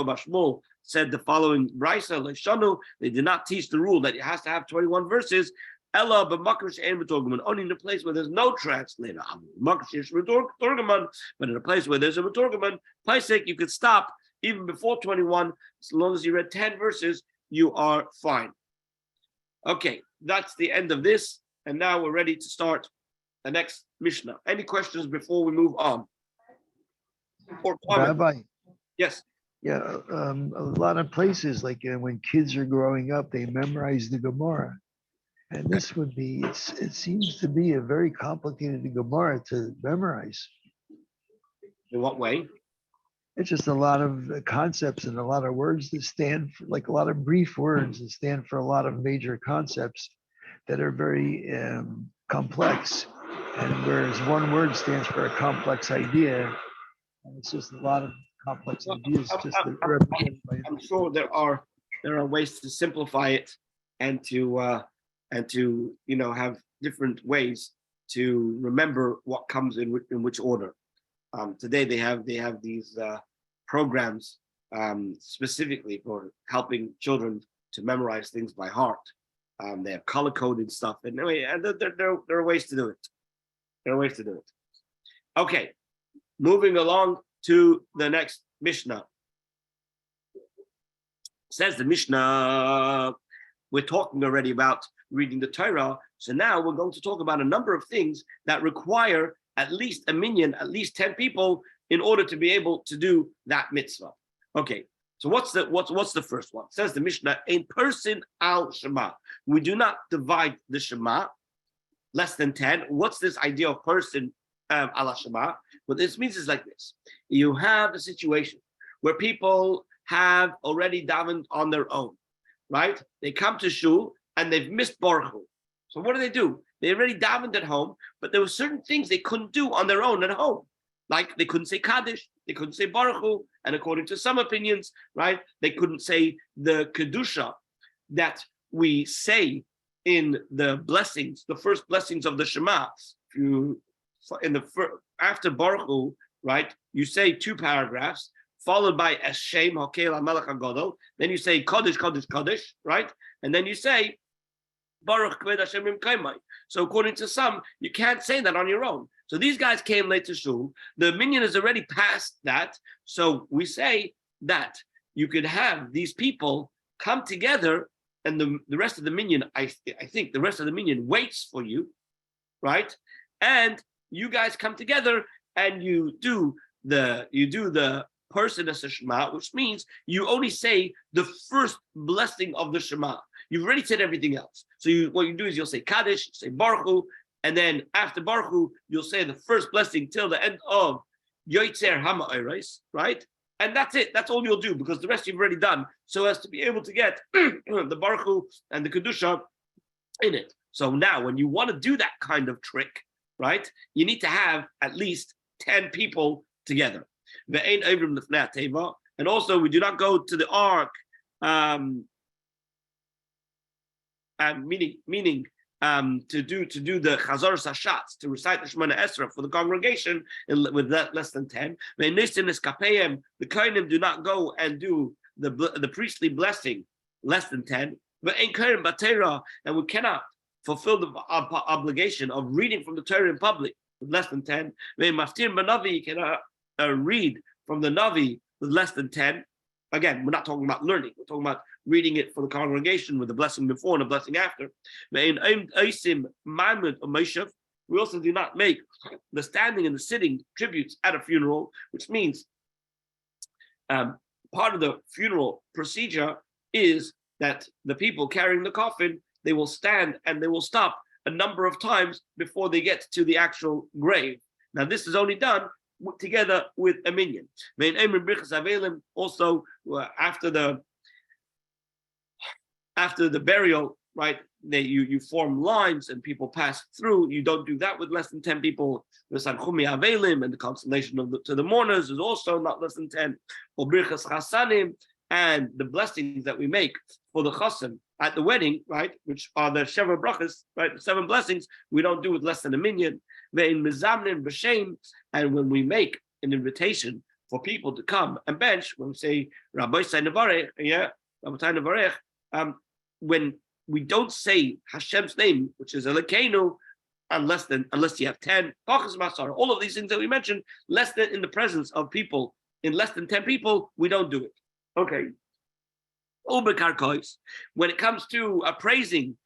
Bashmul said the following Brisa, Leishanu, they did not teach the rule that it has to have 21 verses, Ella only in a place where there's no translator. But in a place where there's a Meturgaman, Paisek, you could stop even before 21. As long as you read 10 verses, you are fine. Okay, that's the end of this. And now we're ready to start the next Mishnah. Any questions before we move on? Or comment? Rabbi, Yes. yeah, a lot of places, like when kids are growing up, they memorize the Gemara. And this would be, it seems to be a very complicated Gemara to memorize. In what way? It's just a lot of concepts and a lot of words that stand for, like a lot of brief words that stand for a lot of major concepts that are very complex. And whereas one word stands for a complex idea, and it's just a lot of complex ideas. I'm sure there are ways to simplify it and to have different ways to remember what comes in which order. Today they have these programs specifically for helping children to memorize things by heart. They have color coded stuff, and there are ways to do it. There are ways to do it. Okay, moving along to the next Mishnah. Says the Mishnah, we're talking already about reading the Torah, so now we're going to talk about a number of things that require at least a minyan, at least 10 people, in order to be able to do that mitzvah. Okay, so what's the first one? It says the Mishnah, a person al Shema. We do not divide the Shema less than 10. What's this idea of person al Shema? What this means is like this. You have a situation where people have already davened on their own, right? They come to shul and they've missed Baruch Hu. So what do? They already davened at home, but there were certain things they couldn't do on their own at home. Like they couldn't say Kaddish, they couldn't say Baruch Hu, and according to some opinions, right, they couldn't say the Kedusha that we say in the blessings, the first blessings of the Shema. After Baruch Hu, right, you say 2 paragraphs, followed by Hashem Hakel HaMelech HaGadol, then you say Kaddish, Kaddish, Kaddish, right, and then you say Baruch Kved Hashem Imkaimai. So according to some, you can't say that on your own. So these guys came late to shul. The minyan is already past that. So we say that you could have these people come together, and the rest of the minyan, I think the rest of the minyan waits for you, right? And you guys come together and you do the person as a Shema, which means you only say the first blessing of the Shema. You've already said everything else. So what you do is you'll say Kaddish, say Baruch Hu, and then after Baruch Hu, you'll say the first blessing till the end of Yoitzer Hama'oros, right? And that's it. That's all you'll do, because the rest you've already done, so as to be able to get the Baruch Hu and the Kedusha in it. So now, when you want to do that kind of trick, right, you need to have at least 10 people together. And also, we do not go to the ark, meaning to do the Chazar Sashatz, to recite the Shemona Esra for the congregation with that less than 10. The Kohanim do not go and do the priestly blessing less than 10. And we cannot fulfill the obligation of reading from the Torah in public with less than 10. You cannot read from the Navi with less than 10. Again, we're not talking about learning. We're talking about reading it for the congregation with a blessing before and a blessing after. We also do not make the standing and the sitting tributes at a funeral, which means part of the funeral procedure is that the people carrying the coffin, they will stand and they will stop a number of times before they get to the actual grave. Now, this is only done together with a minyan. Also, after the burial, right? You form lines and people pass through. You don't do that with less than 10 people. The Sanchumi Avelim and the consolation to the mourners is also not less than 10. Or Birchas Chasanim, and the blessings that we make for the chassan at the wedding, right, which are the Sheva Brachas, right, the 7 blessings, we don't do with less than a minyan. Ve'in mizamnin b'shem, and when we make an invitation for people to come and bench, when we say Rabbi Say Nevarech, Rabbi Nevarech, when we don't say Hashem's name, which is Elokeinu, unless you have 10 Pachas Masar, all of these things that we mentioned, less than in the presence of people, in less than 10 people, we don't do it. Okay. When it comes to appraising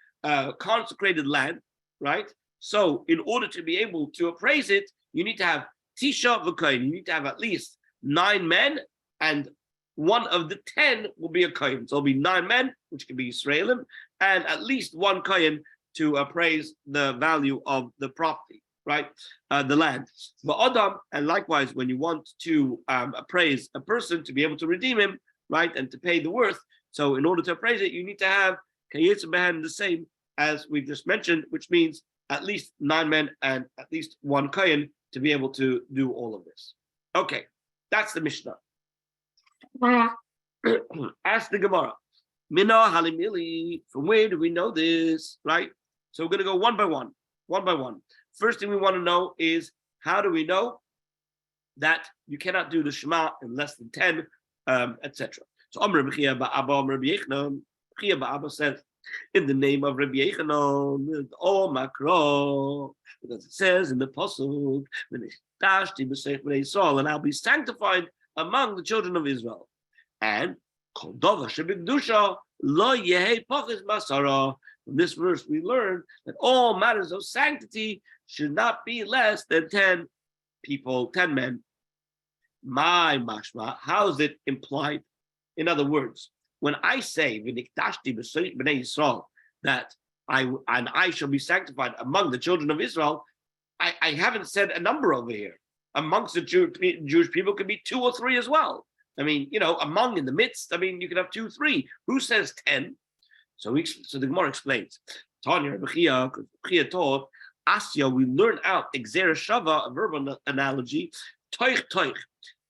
consecrated land, right? So in order to be able to appraise it, you need to have Tisha v'Kohen. You need to have at least 9 men, and one of the 10 will be a Kohen. So it'll be 9 men, which can be Israelim, and at least 1 Kohen to appraise the value of the property, right? The land. But Adam, and likewise, when you want to appraise a person to be able to redeem him, right, and to pay the worth, so in order to appraise it, you need to have Kayetz Behen the same as we've just mentioned, which means at least 9 men and at least 1 Kohen to be able to do all of this. Okay, that's the Mishnah. Ask the Gemara. Mina Halimili, from where do we know this, right? So we're going to go one by one. First thing we want to know is, how do we know that you cannot do the Shema in less than 10, etc. So Amr B'chia Ba'aba Rabbi Ba'aba says, in the name of Rabbi Yechanan, O Makro, because it says in the Pasuk, and I'll be sanctified among the children of Israel. And from this verse we learn that all matters of sanctity should not be less than 10 people, 10 men. My mashma, how is it implied? In other words, when I say that I shall be sanctified among the children of Israel, I haven't said a number over here. Amongst the Jewish people could be 2 or 3 as well. I mean, among, in the midst, I mean, you could have 2, 3. Who says 10? So the Gemara explains. Tanya, B'chia taught, Asya, we learn out, Exer Shava, a verbal analogy, Toich Toich,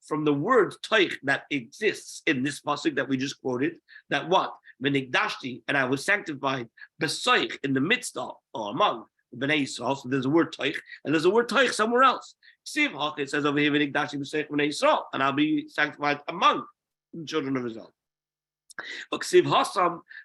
from the word Toich that exists in this pasuk that we just quoted, that what? Menigdashti, and I was sanctified, Besoich, in the midst of, or among, B'nai Yisrael. So there's a word Toich, and there's a word Toich somewhere else. It says over here, and I'll be sanctified among the children of Israel. But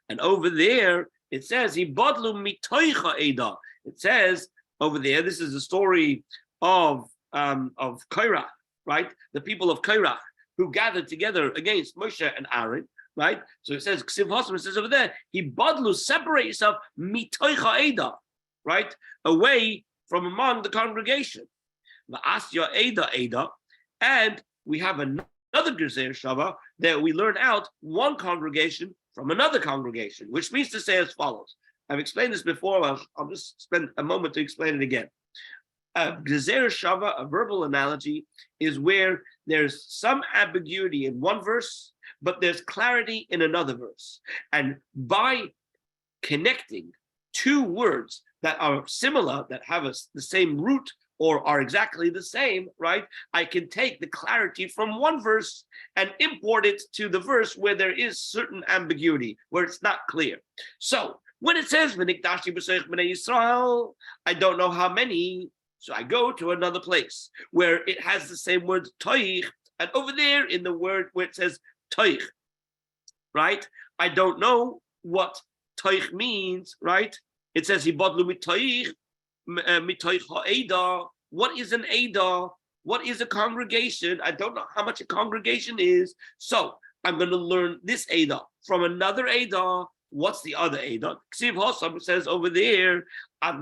and over there it says he bodlu mitoicha eda. It says over there, this is the story of Korach, right? The people of Korach who gathered together against Moshe and Aaron, right? So it says Ksiv Hasam, it says over there, he bodlu, separate yourself mitoicha eda, right? Away from among the congregation. And we have another another Gezer Shava that we learn out one congregation from another congregation, which means to say as follows. I've explained this before. I'll just spend a moment to explain it again. Gezer Shava, a verbal analogy, is where there's some ambiguity in one verse, but there's clarity in another verse. And by connecting two words that are similar, that have the same root or are exactly the same, right? I can take the clarity from one verse and import it to the verse where there is certain ambiguity, where it's not clear. So when it says, "V'nikdashti b'soich b'nei Yisrael," I don't know how many, so I go to another place where it has the same word toich, and over there in the word where it says toich, right? I don't know what toich means, right? It says hibadlu mitoich ha'eda. What is an eda? What is a congregation? I don't know how much a congregation is. So I'm going to learn this eda from another eda. What's the other eda? Ksiv Hosam says over there, how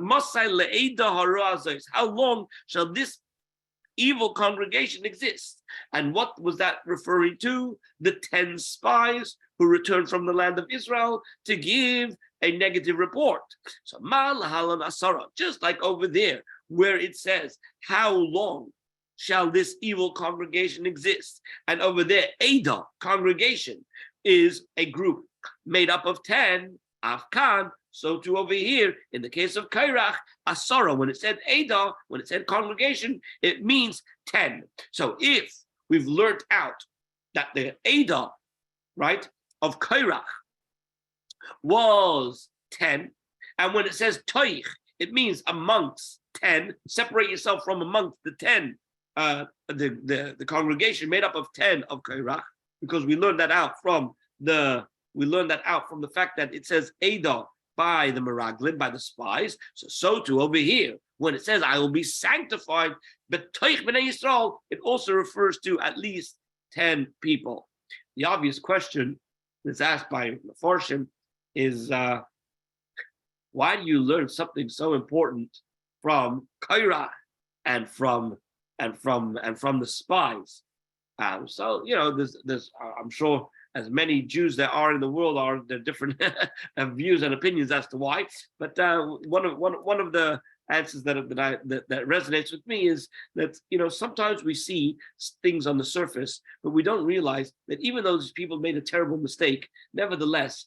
long shall this evil congregation exist? And what was that referring to? The 10 spies who returned from the land of Israel to give a negative report. So Malahalan Asara, just like over there, where it says, how long shall this evil congregation exist? And over there, Ada, congregation, is a group made up of 10, Afkan. So too over here, in the case of Kairach, Asara, when it said Ada, when it said congregation, it means 10. So if we've learned out that the Ada, right, of Kairach was 10, and when it says Toich, it means amongst 10, separate yourself from amongst the 10, the congregation made up of 10 of Kairach, because we learned that out from the fact that it says Ada by the Meraglim, by the spies. So too over here, when it says I will be sanctified, but Toich b'nei Yisrael, it also refers to at least 10 people. The obvious question that's asked by Mefarshim is, why do you learn something so important from Kairach and from the spies? So there's I'm sure as many Jews there are in the world there different views and opinions as to why. But one of the answers that resonates with me is that sometimes we see things on the surface, but we don't realize that even though these people made a terrible mistake, nevertheless,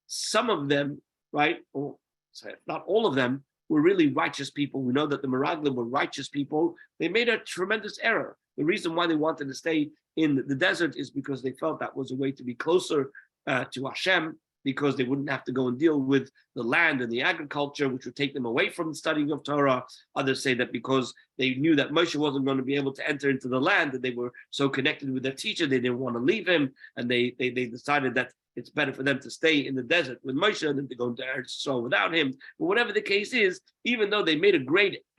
some of them, right, or sorry, not all of them, were really righteous people. We know that the Meraglim were righteous people. They made a tremendous error. The reason why they wanted to stay in the desert is because they felt that was a way to be closer to Hashem, because they wouldn't have to go and deal with the land and the agriculture, which would take them away from the studying of Torah. Others say that because they knew that Moshe wasn't going to be able to enter into the land, that they were so connected with their teacher, they didn't want to leave him, and they decided that it's better for them to stay in the desert with Moshe than to go into Eretz Yisrael without him. But whatever the case is, even though they made a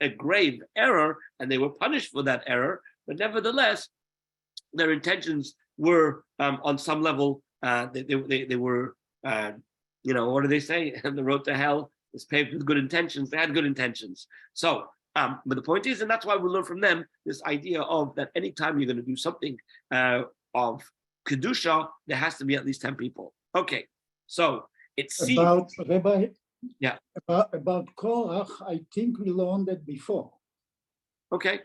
grave error and they were punished for that error, but nevertheless, their intentions were on some level. They were, what do they say? The road to hell is paved with good intentions. They had good intentions. So, but the point is, and that's why we learn from them this idea of that anytime you're going to do something of Kedusha, there has to be at least 10 people. Okay, so it seems about Rabbi. Yeah. About Korach, I think we learned it before. Okay.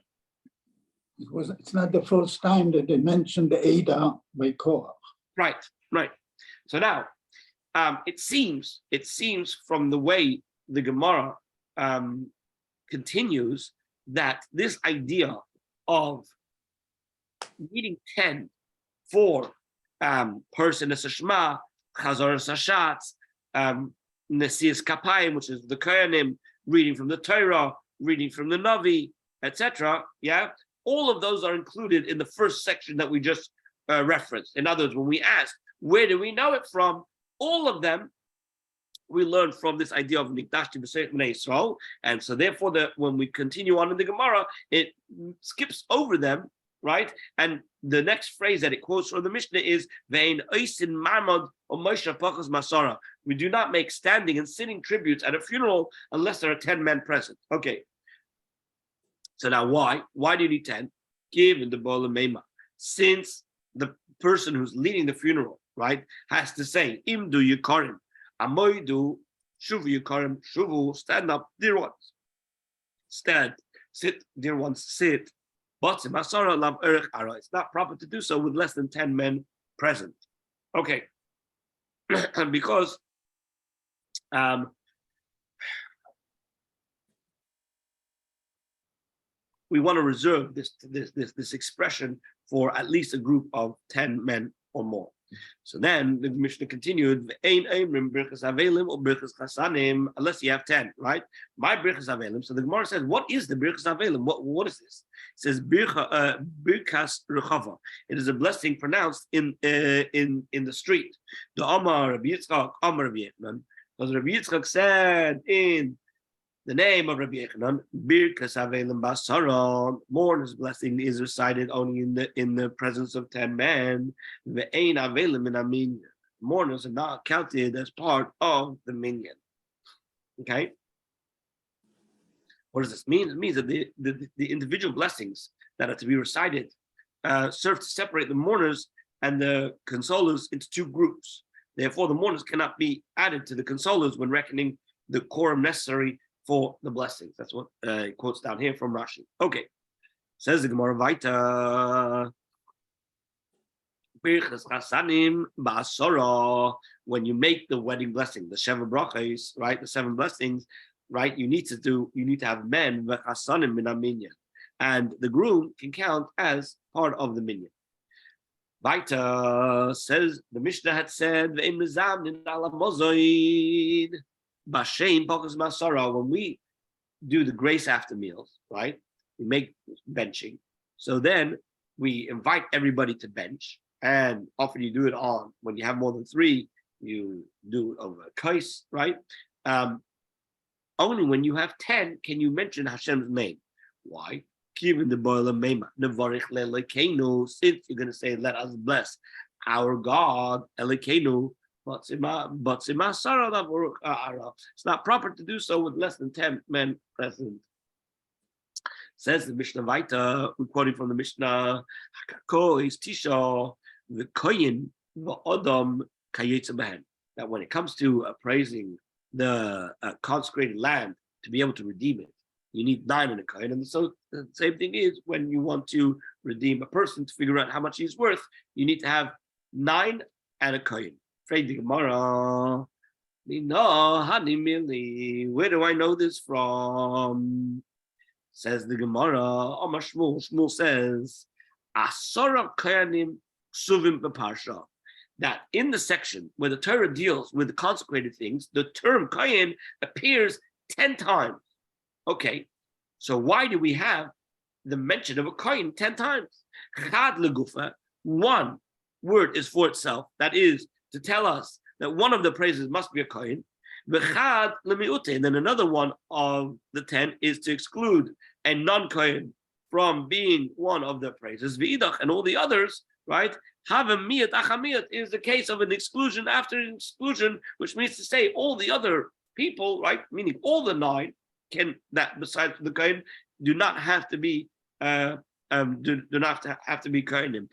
It's not the first time that they mentioned the Ada by Korach. Right. So now, it seems from the way the Gemara continues that this idea of needing 10 for person as a Shema, Chazor Sashatz, Nesias Kapayim, which is the Kohanim, reading from the Torah, reading from the Navi, etc. Yeah, all of those are included in the first section that we just referenced. In other words, when we ask, where do we know it from? All of them we learn from this idea of Mikdash B'Seich B'nei Yisrael, and so therefore, when we continue on in the Gemara, it skips over them, right? And the next phrase that it quotes from the Mishnah is "Ve'ein oisin marmad o Moshe pachas masara." We do not make standing and sitting tributes at a funeral unless there are 10 men present. Okay. So now, why? Why do you need 10? Give in the bola meima. since the person who's leading the funeral, right, has to say, Im du yikarim, amoidu, shuvu yikarim, shuvu, stand up, dear ones. Stand, sit, dear ones, sit. But it's not proper to do so with less than 10 men present. Okay. Because we want to reserve this expression for at least a group of 10 men or more. So then the Mishnah continued, unless you have 10, right? My birchas avelim. So the Gemara says, what is the birchas avelim? What is this? It says birchas rechava. It is a blessing pronounced in the street. The Amar Rabbi Yitzchok, Amar Rabbi Yechanan, because Rabbi Yitzchok said in the name of Rabbi Yechanan, birkas avelim basara, mourner's blessing is recited only in the presence of 10 men. Ve'ein avelim in amin, mourners are not counted as part of the minyan. Okay, what does this mean? It means that the individual blessings that are to be recited serve to separate the mourners and the consolers into two groups. Therefore, the mourners cannot be added to the consolers when reckoning the quorum necessary for the blessings. That's what he quotes down here from Rashi. Okay, says the Gemara Vaita. When you make the wedding blessing, the Sheva Brachos, right, the 7 blessings, right, you need to have men, and the groom can count as part of the minyan. Vaita says the Mishnah had said, when we do the grace after meals, right? We make benching. So then we invite everybody to bench, and often you do it on, when you have more than 3, you do it over a kais, right? Only when you have 10 can you mention Hashem's name. Why? Since you're going to say, let us bless our God, Elokeinu, it's not proper to do so with less than 10 men present. Says the Mishnah Vaita, we're quoting from the Mishnah, that when it comes to appraising the consecrated land to be able to redeem it, you need 9 in a kohen. And so the same thing is when you want to redeem a person to figure out how much he's worth, you need to have 9 and a kohen. Afraid the Gemara, where do I know this from? Says the Gemara, Omar Shmuel. Shmuel says, Asora kohanim ksuvim b'parsha. That in the section where the Torah deals with the consecrated things, the term kohen appears 10 times. Okay, so why do we have the mention of a kohen 10 times? Chad legufa, one word is for itself, that is to tell us that one of the praises must be a kohen. V'chad lemiute, and then another one of the 10 is to exclude a non-kohen from being one of the praises. V'idach, and all the others, right? Havamiyat achamiyat is the case of an exclusion after an exclusion, which means to say all the other people, right? Meaning all the 9 can, that besides the kohen, do not have to be do not have to be kohenim.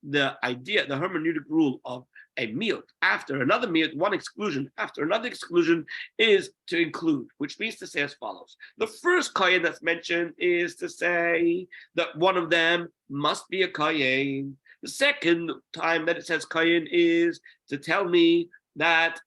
The idea, the hermeneutic rule of a miyut after another miyut, one exclusion after another exclusion, is to include, which means to say as follows. The first kohen that's mentioned is to say that one of them must be a kohen. The second time that it says kohen is to tell me that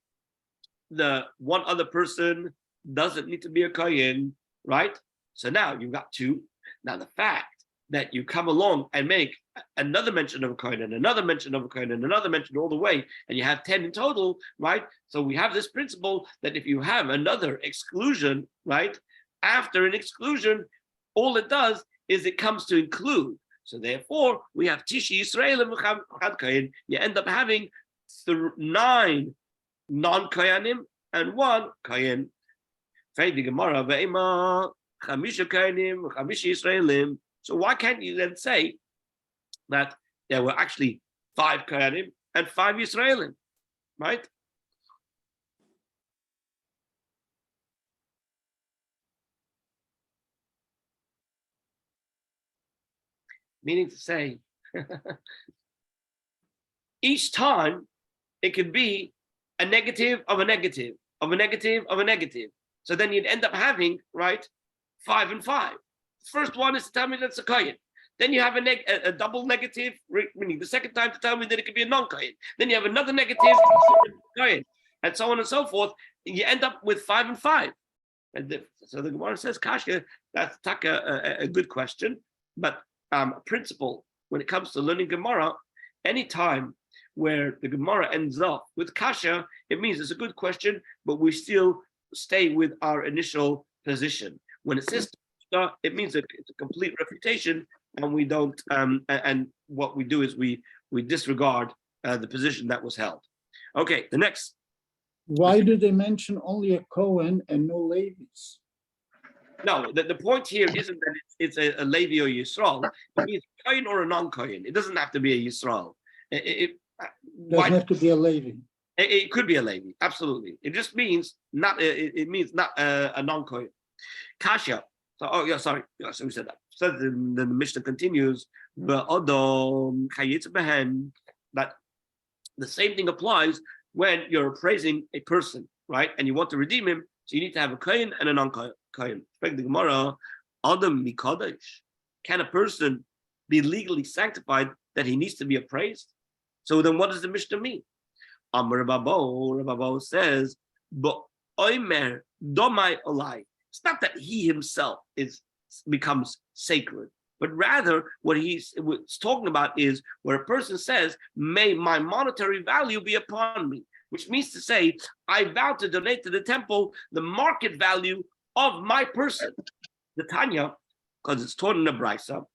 the one other person doesn't need to be a kohen, right? So now you've got 2. Now the fact that you come along and make another mention of a kohen and another mention of a kohen and another mention all the way, and you have 10 in total, right? So we have this principle that if you have another exclusion, right, after an exclusion, all it does is it comes to include. So therefore, we have Tishi Yisrael and Chad Kohen. You end up having 9 non-Kohanim and 1 Kohen. Faith the Gemara, Ve'ema Chamisha Kohanim, Chamisha Yisraelim. So why can't you then say that there were actually 5 Kohanim and 5 Yisraelim, right? meaning to say, each time it could be a negative of a negative of a negative of a negative. So then you'd end up having, right, 5 and 5. First one is to tell me that's a kohen. Then you have a double negative, meaning the second time to tell me that it could be a non-kohen. Then you have another negative kohen, and so on and so forth. And you end up with 5 and 5. And so the Gemara says, Kasha, that's a good question, but a principle when it comes to learning Gemara, any time where the Gemara ends up with Kasha, it means it's a good question, but we still stay with our initial position. When it says Kasha, it means it's a complete refutation, and we don't. And what we do is we disregard the position that was held. Okay, the next. Why do they mention only a Cohen and no Levites? No, the point here isn't that it's a Levi or Yisrael. It means a Kohen or a non-Kohen. It doesn't have to be a Yisrael. It doesn't have to be a Levi. It could be a Levi, absolutely. It just means not. It means not a non-Kohen. Kasha. So, oh yeah, sorry. Yeah, so we said that. So then the Mishnah continues. That the same thing applies when you're appraising a person, right? And you want to redeem him, so you need to have a kohen and a non-kohen. The Gemara, Adam mikadosh. Can a person be legally sanctified that he needs to be appraised? So then, what does the Mishnah mean? Amar Rababo says, "But oimer domai olai." It's not that he himself becomes sacred, but rather what he's talking about is where a person says, may my monetary value be upon me, which means to say, I vow to donate to the temple the market value of my person. The Tanya, because it's taught in the Brisa,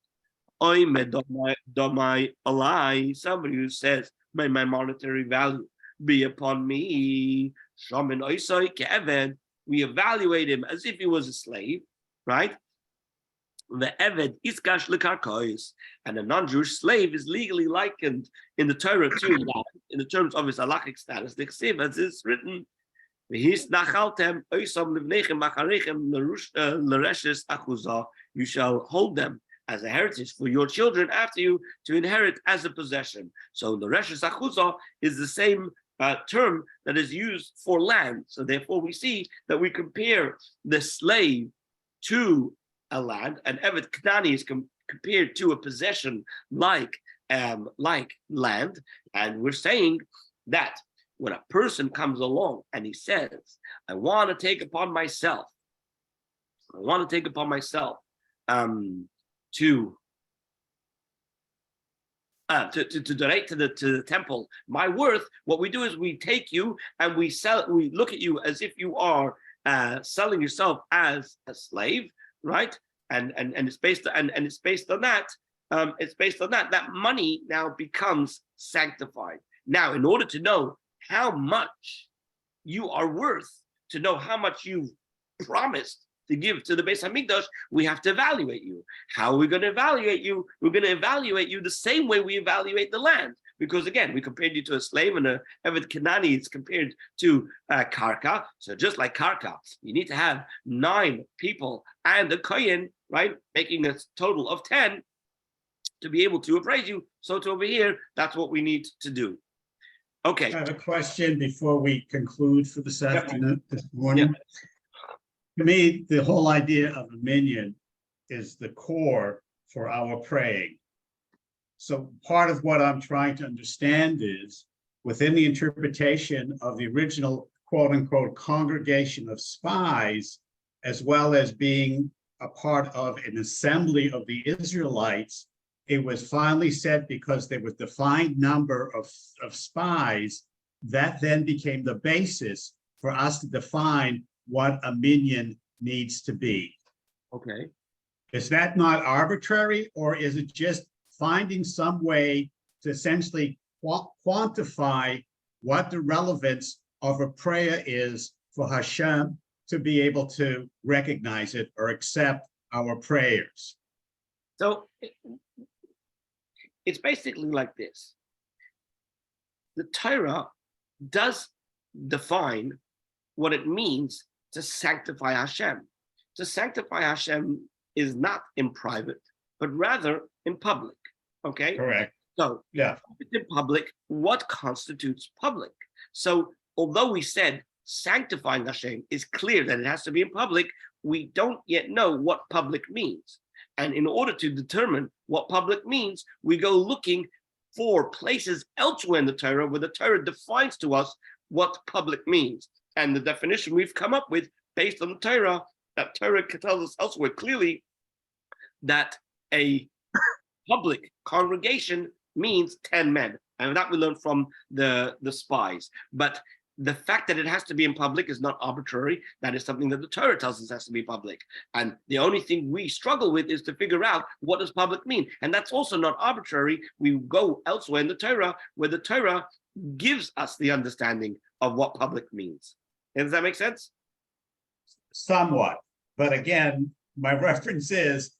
somebody who says, may my monetary value be upon me, we evaluate him as if he was a slave, right? The Eved Iskash Lekarkois, and a non-Jewish slave is legally likened in the Torah to that, in the terms of his halachic status. The Chesiv, as it's written, you shall hold them as a heritage for your children after you to inherit as a possession. So the Reshes Achuzah is the same term that is used for land. So therefore we see that we compare the slave to a land, and Evet Knani is compared to a possession like land, and we're saying that when a person comes along and he says, I want to take upon myself to donate to the temple my worth, what we do is we take you and we look at you as if you are selling yourself as a slave, right? And it's based on that. That money now becomes sanctified. Now, in order to know how much you are worth, to know how much you've promised to give to the Beis Hamikdash, we have to evaluate you. How are we going to evaluate you? We're going to evaluate you the same way we evaluate the land. Because again, we compared you to a slave, and a Evet Kanani is compared to Karka. So just like Karka, you need to have 9 people and a Kohen, right? Making a total of 10 to be able to appraise you. So to over here, that's what we need to do. Okay. I have a question before we conclude for this afternoon, this morning. Yep. To me, the whole idea of a minion is the core for our praying. So part of what I'm trying to understand is within the interpretation of the original quote unquote congregation of spies, as well as being a part of an assembly of the Israelites, it was finally said because there was a defined number of spies, that then became the basis for us to define what a minion needs to be. Okay. Is that not arbitrary, or is it just finding some way to essentially quantify what the relevance of a prayer is for Hashem to be able to recognize it or accept our prayers? So it's basically like this. The Torah does define what it means to sanctify Hashem. To sanctify Hashem is not in private, but rather in public. Okay. Correct. So Yeah. if it's in public, what constitutes public? So although we said sanctifying Hashem is clear that it has to be in public, we don't yet know what public means. And in order to determine what public means, we go looking for places elsewhere in the Torah where the Torah defines to us what public means. And the definition we've come up with based on the Torah, that Torah tells us elsewhere clearly that a public congregation means 10 men. And that we learned from the spies. But the fact that it has to be in public is not arbitrary. That is something that the Torah tells us has to be public. And the only thing we struggle with is to figure out what does public mean. And that's also not arbitrary. We go elsewhere in the Torah where the Torah gives us the understanding of what public means. And does that make sense? Somewhat. But again, my reference is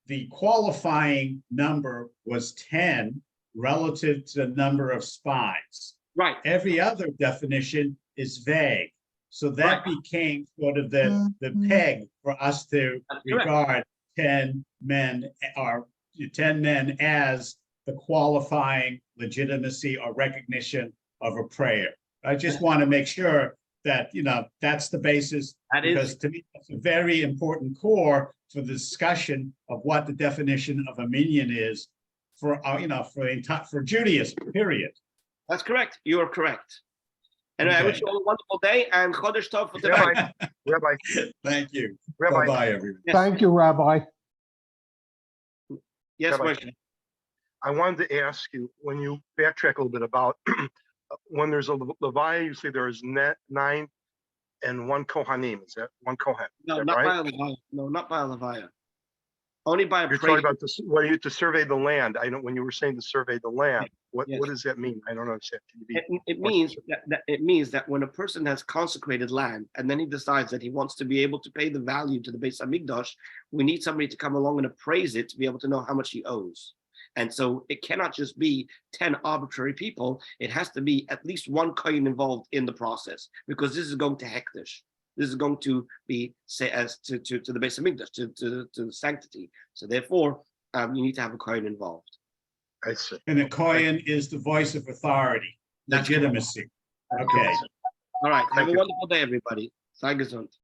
the qualifying number was 10 relative to the number of spies. Right. Every other definition is vague. So that became sort of the peg for us to regard 10 men or 10 men as the qualifying legitimacy or recognition of a prayer. I just want to make sure that, that's the basis, because to me, that's a very important core for the discussion of what the definition of a minion is for, for Judaism, period. That's correct. You are correct. And I wish you all a wonderful day and Chodesh Tov for Rabbi, Rabbi, Thank you. Rabbi, Bye-bye, everyone. Yes. Thank you, Rabbi. Yes, Rabbi. Moshe. I wanted to ask you, when you backtrack a little bit about when there's a Levi, you say there is 9 and 1 Kohanim. Is that 1 Kohen? No, Is that not right? by a Levaya. No, not by a Levaya. Only by a You're prayer. talking about this, well, you to survey the land. I know when you were saying to survey the land, what Yes. does that mean? I don't understand. Can you be It more means specific? it means that when a person has consecrated land and then he decides that he wants to be able to pay the value to the Beis Hamikdash, we need somebody to come along and appraise it to be able to know how much he owes. And so it cannot just be 10 arbitrary people. It has to be at least one coin involved in the process, because this is going to hektish. This is going to be say as to the Beis Hamikdash, to the sanctity. So therefore, you need to have a coin involved. I see. And the Kohen is the voice of authority, That's legitimacy. Okay. All right. Have Thank a you. wonderful day, everybody. Sei gesund.